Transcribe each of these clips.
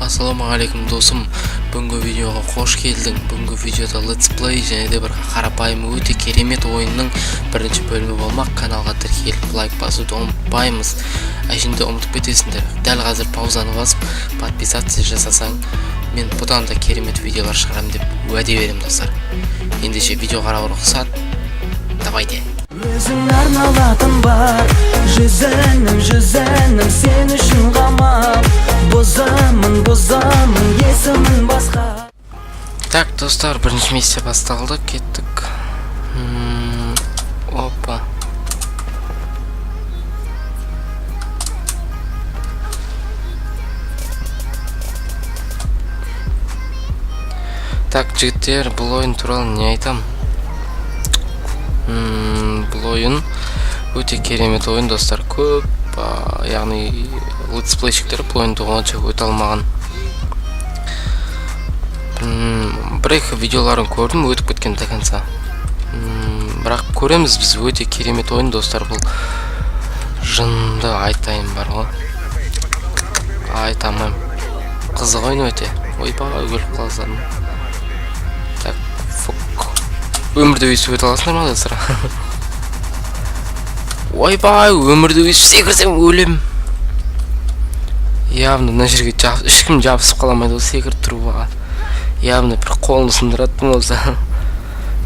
Ассалаумағалейкум досым, бүгінгі видеоға қош келдің. Бүгінгі видеода Let's Play және де бір қарапайым өте керемет ойынның бірінші бөлімі болмақ. Каналға тіркеліп лайк басуды ұмытпаймыз. Әшінде ұмытып кетесіңдер. Дәл қазір паузаны басып, подписация жасасаң, мен бұдан да керемет видеолар шығарам деп уәде беремін достар. Ендеше видео қарауға рұқсат. Давайте. Өзің арналатын бар, жүзінің сен үшін қамап, бозамын, есімін басқа. Так, достар, бірінші миссия басталды, кеттік. Опа. Так, жігіттер, бұл ойын туралы не айтам? Бұл ойын өте керемет ойын, достар. Көп, яғни летсплейшіктер бұл ойынды онша өте алмаған. Бір-екі видеоларын көрдім, өтіп кеткен до конца. Бірақ көреміз біз, өте керемет ойын, достар. Бұл жынды айтайын бар ғой. Айтамайым. Қызық ойын өте. Ойба, өліп қаласадым. Так, фук. Өмірді өйсіп өте аласыңдар ма, достар? Ойбай, өмірді өйсіп секірсем өлем. Явно мына жерге ешкім жабысып қаламайды ол секіріп тұруға. Явно бір қолын сындыратын болса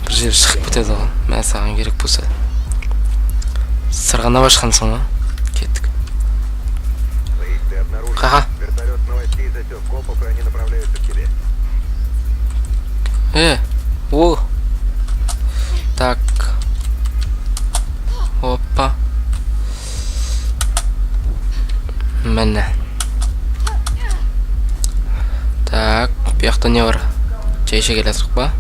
бір жер шығып кетеді ғой. Мә саған керек болса. Сырғанап ашқансың ғой. Кеттік. Қаға. О. Так. Опа. Міне. Так, бұяқта не бар? Чай іше келесік па?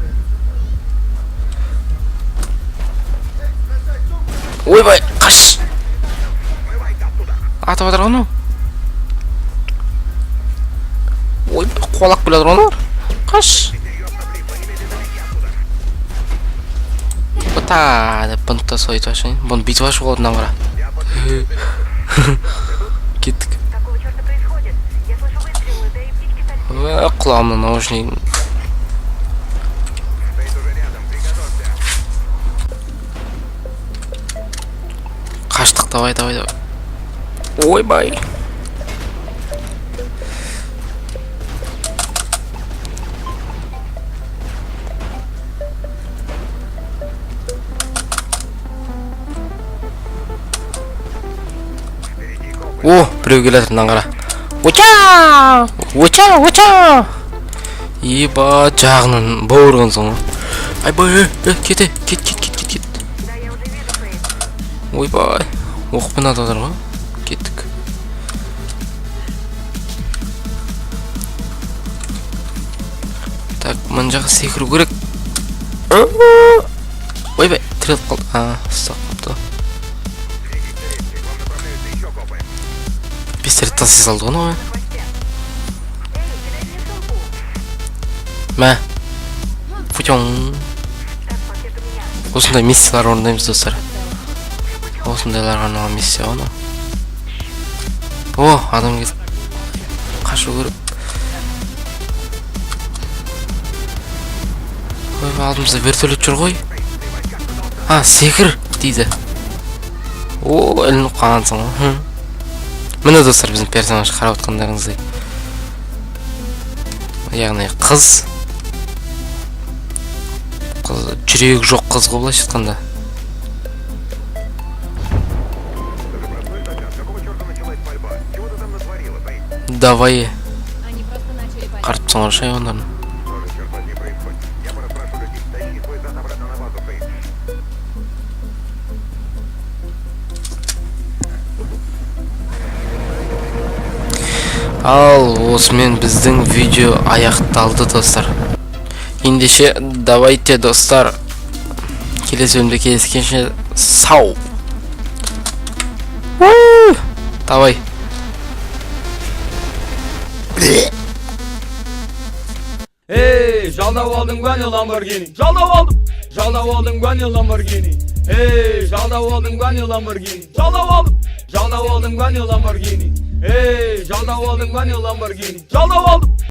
Ойбай, қаш! Атып атыр ғану? Ойбай, қолақ біледі ғану? Қаш! Бұта, деп бұнтта сойты ашайын. Бұны битіп ашу қолдынан қара. Кеттік. Құлағымның наушник. Қаштық, давай. Ойбай. О, біреу келатыр, мынан қара. Оча! Еба, жағынан бауырған соң. Айбай, кет. Ойбай, оқпен атадыр ғой. Кеттік. Так, мұн жаққа секіру керек. Ойбай, тіреліп қалды. Стоп. Пистолет таси салды ғой. Мә. Футен. Осындай миссиялар орындаймыз, достар. Осындайларға арналған миссия оны. О, адам кет. Қашу көріп. Ой, алдымызда вертолет жүр ғой. Секір дейді. О, ілініп қалғансың ғой. Міне, достар, біздің персонаж қарап отқандарыңыздай. Яғни қыз жүрегі жоқ қыз ғой, былайша айтқанда. Давай. Қарыпсың ұршай ондарын. Ал осымен біздің видео аяқталды, достар. Ендеше давайте, достар, келесі бөлімде кездескенше сау. Давай. Эй, жалдап алдым гуани Lamborghini. Жалдап алдым гуани Lamborghini. Эй, жалдап алдым гуани Lamborghini. Жалдап алдым гуани Lamborghini. Эй, жалдап алдың ба не Lamborghini? Жалдап алдым.